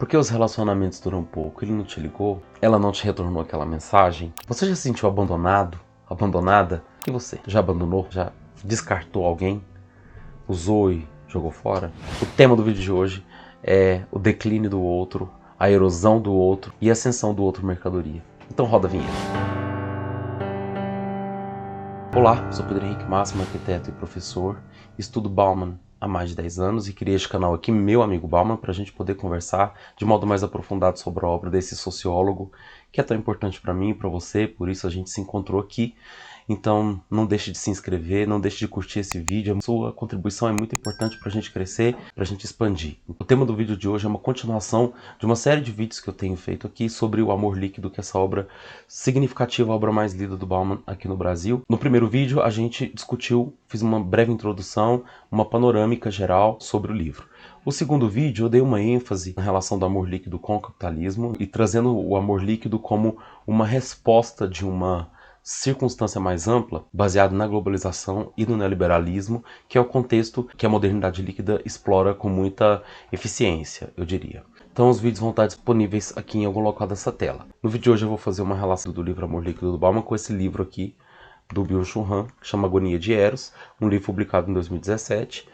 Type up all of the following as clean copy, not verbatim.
Por que os relacionamentos duram pouco? Ele não te ligou? Ela não te retornou aquela mensagem? Você já se sentiu abandonado? Abandonada? E você? Já abandonou? Já descartou alguém? Usou e jogou fora? O tema do vídeo de hoje é o declínio do outro, a erosão do outro e a ascensão do outro mercadoria. Então roda a vinheta. Olá, sou Pedro Henrique Máximo, arquiteto e professor. Estudo Bauman há mais de 10 anos e criei este canal aqui, meu amigo Bauman, para a gente poder conversar de modo mais aprofundado sobre a obra desse sociólogo que é tão importante para mim e para você, por isso a gente se encontrou aqui. Então não deixe de se inscrever, não deixe de curtir esse vídeo, a sua contribuição é muito importante para a gente crescer, para a gente expandir. O tema do vídeo de hoje é uma continuação de uma série de vídeos que eu tenho feito aqui sobre o Amor Líquido, que é essa obra significativa, a obra mais lida do Bauman aqui no Brasil. No primeiro vídeo a gente discutiu, fiz uma breve introdução, uma panorâmica geral sobre o livro. O segundo vídeo eu dei uma ênfase na relação do amor líquido com o capitalismo e trazendo o amor líquido como uma resposta de uma circunstância mais ampla, baseado na globalização e no neoliberalismo, que é o contexto que a modernidade líquida explora com muita eficiência, eu diria. Então os vídeos vão estar disponíveis aqui em algum local dessa tela. No vídeo de hoje eu vou fazer uma relação do livro Amor Líquido do Bauman com esse livro aqui, do Byung-Chul Han, que chama Agonia de Eros, um livro publicado em 2017,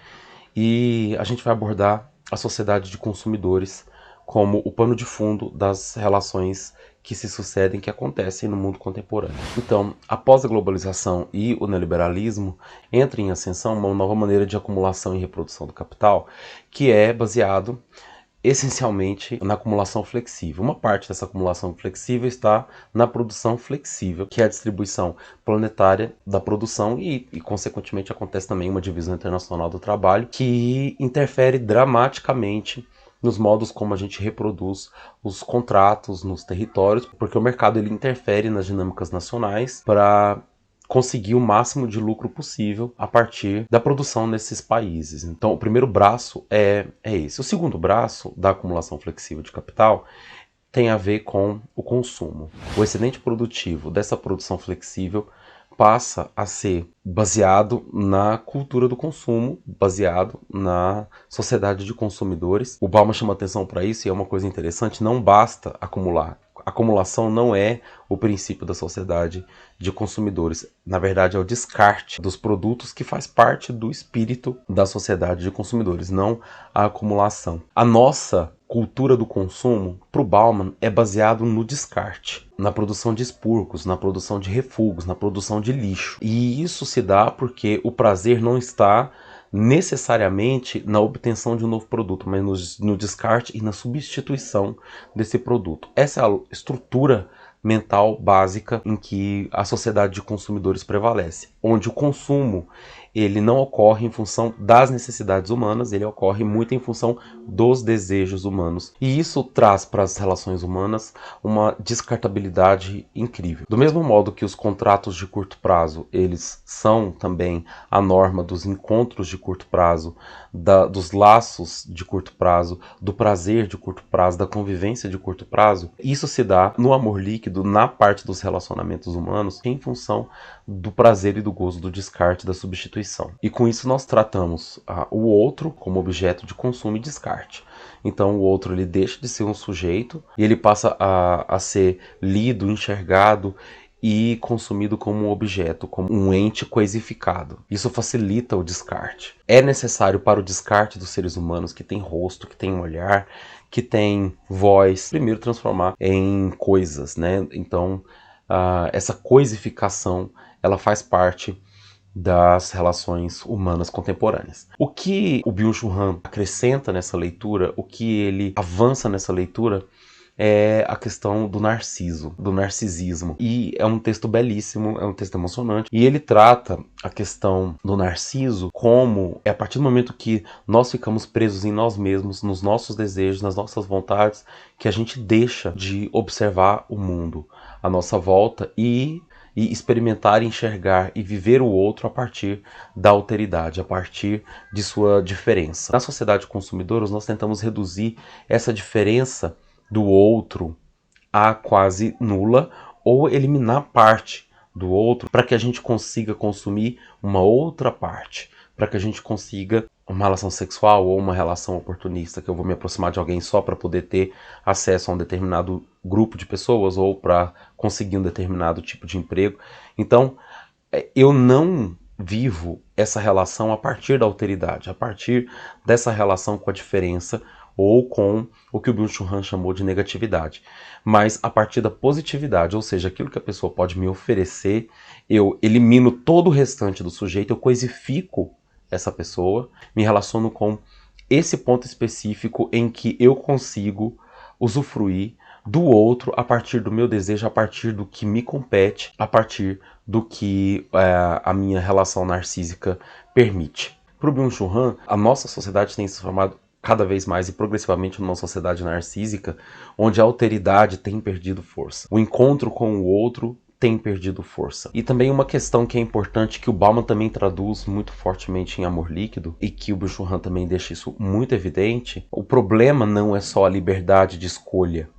e a gente vai abordar a sociedade de consumidores como o pano de fundo das relações que se sucedem, que acontecem no mundo contemporâneo. Então, após a globalização e o neoliberalismo, entra em ascensão uma nova maneira de acumulação e reprodução do capital, que é baseado essencialmente na acumulação flexível. Uma parte dessa acumulação flexível está na produção flexível, que é a distribuição planetária da produção e consequentemente, acontece também uma divisão internacional do trabalho, que interfere dramaticamente nos modos como a gente reproduz os contratos nos territórios, porque o mercado ele interfere nas dinâmicas nacionais para conseguir o máximo de lucro possível a partir da produção nesses países. Então, o primeiro braço é esse. O segundo braço da acumulação flexível de capital tem a ver com o consumo. O excedente produtivo dessa produção flexível passa a ser baseado na cultura do consumo, baseado na sociedade de consumidores. O Bauman chama atenção para isso e é uma coisa interessante, não basta acumular. Acumulação não é o princípio da sociedade de consumidores. Na verdade, é o descarte dos produtos que faz parte do espírito da sociedade de consumidores, não a acumulação. A nossa cultura do consumo, para o Bauman, é baseado no descarte, na produção de expurgos, na produção de refugos, na produção de lixo. E isso se dá porque o prazer não está necessariamente na obtenção de um novo produto, mas no descarte e na substituição desse produto. Essa é a estrutura mental básica em que a sociedade de consumidores prevalece, onde o consumo ele não ocorre em função das necessidades humanas, ele ocorre muito em função dos desejos humanos. E isso traz para as relações humanas uma descartabilidade incrível. Do mesmo modo que os contratos de curto prazo, eles são também a norma dos encontros de curto prazo, dos laços de curto prazo, do prazer de curto prazo, da convivência de curto prazo, isso se dá no amor líquido, na parte dos relacionamentos humanos, em função do prazer e do gozo, do descarte, da substituição. E com isso nós tratamos o outro como objeto de consumo e descarte. Então o outro ele deixa de ser um sujeito e ele passa a ser lido, enxergado e consumido como um objeto, como um ente coisificado. Isso facilita o descarte. É necessário para o descarte dos seres humanos que tem rosto, que tem olhar, que tem voz, primeiro transformar em coisas, né? Então essa coisificação ela faz parte das relações humanas contemporâneas. O que o Byung-Chul Han acrescenta nessa leitura, o que ele avança nessa leitura, é a questão do narciso, do narcisismo. E é um texto belíssimo, é um texto emocionante. E ele trata a questão do narciso como é a partir do momento que nós ficamos presos em nós mesmos, nos nossos desejos, nas nossas vontades, que a gente deixa de observar o mundo à nossa volta e experimentar, enxergar e viver o outro a partir da alteridade, a partir de sua diferença. Na sociedade de consumidores, nós tentamos reduzir essa diferença do outro a quase nula ou eliminar parte do outro para que a gente consiga consumir uma outra parte, para que a gente consiga uma relação sexual ou uma relação oportunista, que eu vou me aproximar de alguém só para poder ter acesso a um determinado grupo de pessoas ou para conseguir um determinado tipo de emprego. Então, eu não vivo essa relação a partir da alteridade, a partir dessa relação com a diferença ou com o que o Byung-Chul Han chamou de negatividade, mas a partir da positividade, ou seja, aquilo que a pessoa pode me oferecer, eu elimino todo o restante do sujeito, eu coisifico essa pessoa, me relaciono com esse ponto específico em que eu consigo usufruir do outro a partir do meu desejo, a partir do que me compete, a partir do que a minha relação narcísica permite. Para o Byung-Chul Han, a nossa sociedade tem se transformado cada vez mais e progressivamente numa sociedade narcísica, onde a alteridade tem perdido força. O encontro com o outro tem perdido força. E também uma questão que é importante, que o Bauman também traduz muito fortemente em Amor Líquido, e que o Byung-Chul Han também deixa isso muito evidente, o problema não é só a liberdade de escolha.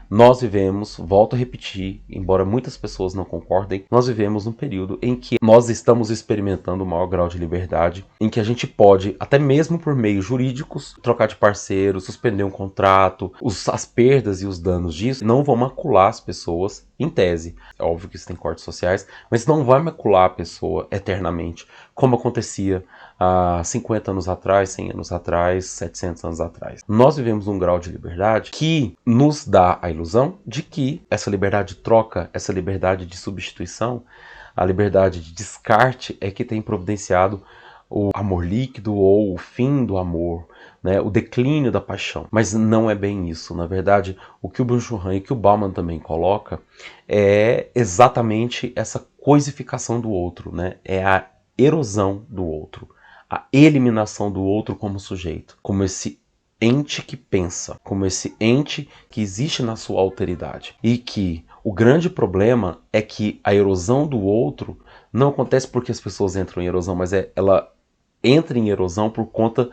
Nós vivemos, volto a repetir, embora muitas pessoas não concordem, nós vivemos num período em que nós estamos experimentando o maior grau de liberdade, em que a gente pode, até mesmo por meios jurídicos, trocar de parceiro, suspender um contrato, as perdas e os danos disso não vão macular as pessoas, em tese. É óbvio que isso tem cortes sociais, mas não vai macular a pessoa eternamente, como acontecia há 50 anos atrás, 100 anos atrás, 700 anos atrás. Nós vivemos um grau de liberdade que nos dá a ilusão de que essa liberdade de troca, essa liberdade de substituição, a liberdade de descarte é que tem providenciado o amor líquido ou o fim do amor, né, o declínio da paixão. Mas não é bem isso. Na verdade, o que o Byung-Chul Han e que o Bauman também coloca é exatamente essa coisificação do outro, né? É a erosão do outro, a eliminação do outro como sujeito, como esse ente que pensa, como esse ente que existe na sua alteridade. E que o grande problema é que a erosão do outro não acontece porque as pessoas entram em erosão, mas ela entra em erosão por conta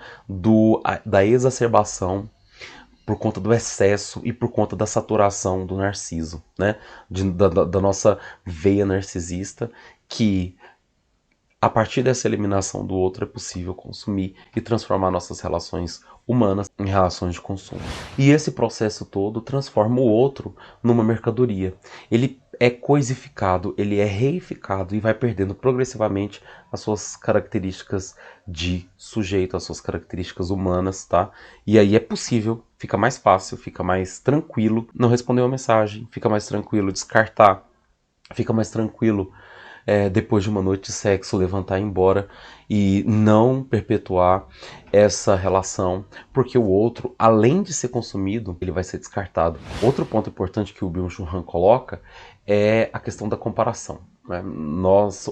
da exacerbação, por conta do excesso e por conta da saturação do narciso, né? Da nossa veia narcisista, que a partir dessa eliminação do outro é possível consumir e transformar nossas relações humanas em relações de consumo. E esse processo todo transforma o outro numa mercadoria. Ele é coisificado, ele é reificado e vai perdendo progressivamente as suas características de sujeito, as suas características humanas, tá? E aí é possível, fica mais fácil, fica mais tranquilo não responder uma mensagem, fica mais tranquilo descartar, fica mais tranquilo depois de uma noite de sexo, levantar e ir embora e não perpetuar essa relação, porque o outro, além de ser consumido, ele vai ser descartado. Outro ponto importante que o Byung-Chul Han coloca é a questão da comparação.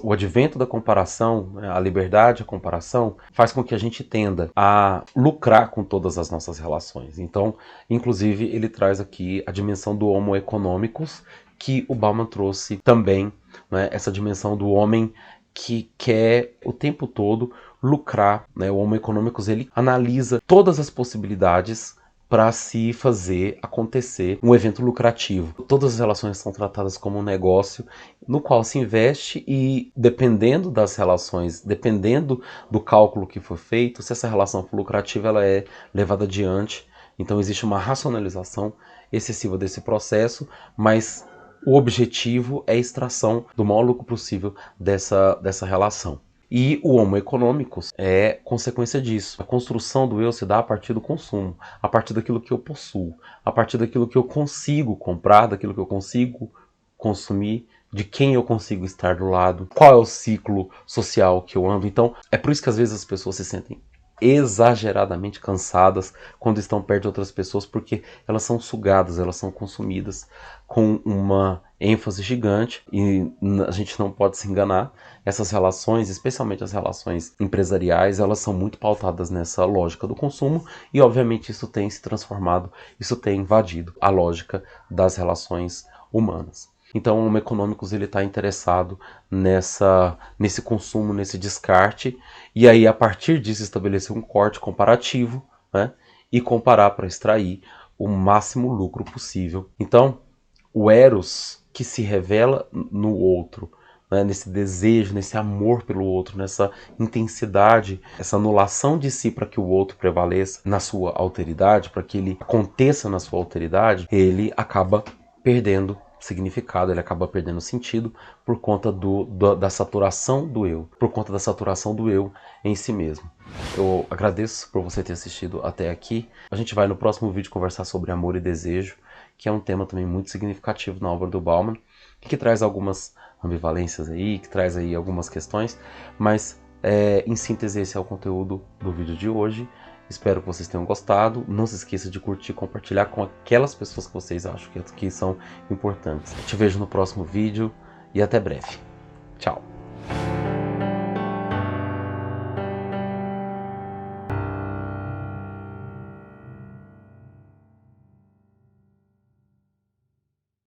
O advento da comparação, a liberdade, a comparação, faz com que a gente tenda a lucrar com todas as nossas relações. Então, inclusive, ele traz aqui a dimensão do homo economicus, que o Bauman trouxe também, né, essa dimensão do homem que quer o tempo todo lucrar, né? O Homo economicus, ele analisa todas as possibilidades para se fazer acontecer um evento lucrativo. Todas as relações são tratadas como um negócio no qual se investe e, dependendo das relações, dependendo do cálculo que for feito, se essa relação for lucrativa, ela é levada adiante. Então existe uma racionalização excessiva desse processo, mas o objetivo é a extração do maior lucro possível dessa relação. E o homo economicus é consequência disso. A construção do eu se dá a partir do consumo, a partir daquilo que eu possuo, a partir daquilo que eu consigo comprar, daquilo que eu consigo consumir, de quem eu consigo estar do lado, qual é o ciclo social que eu ando. Então, é por isso que às vezes as pessoas se sentem exageradamente cansadas quando estão perto de outras pessoas, porque elas são sugadas, elas são consumidas com uma ênfase gigante e a gente não pode se enganar. Essas relações, especialmente as relações empresariais, elas são muito pautadas nessa lógica do consumo e obviamente isso tem se transformado, isso tem invadido a lógica das relações humanas. Então, o Homo economicus ele está interessado nesse consumo, nesse descarte, e aí a partir disso estabelecer um corte comparativo, né, e comparar para extrair o máximo lucro possível. Então, o eros que se revela no outro né, nesse desejo, nesse amor pelo outro, nessa intensidade, essa anulação de si para que o outro prevaleça na sua alteridade, para que ele aconteça na sua alteridade, ele acaba perdendo significado, ele acaba perdendo sentido por conta da saturação do eu, por conta da saturação do eu em si mesmo. Eu agradeço por você ter assistido até aqui. A gente vai no próximo vídeo conversar sobre amor e desejo, que é um tema também muito significativo na obra do Bauman, que traz algumas ambivalências aí, que traz aí algumas questões, mas em síntese esse é o conteúdo do vídeo de hoje. Espero que vocês tenham gostado. Não se esqueça de curtir e compartilhar com aquelas pessoas que vocês acham que são importantes. Te vejo no próximo vídeo e até breve. Tchau!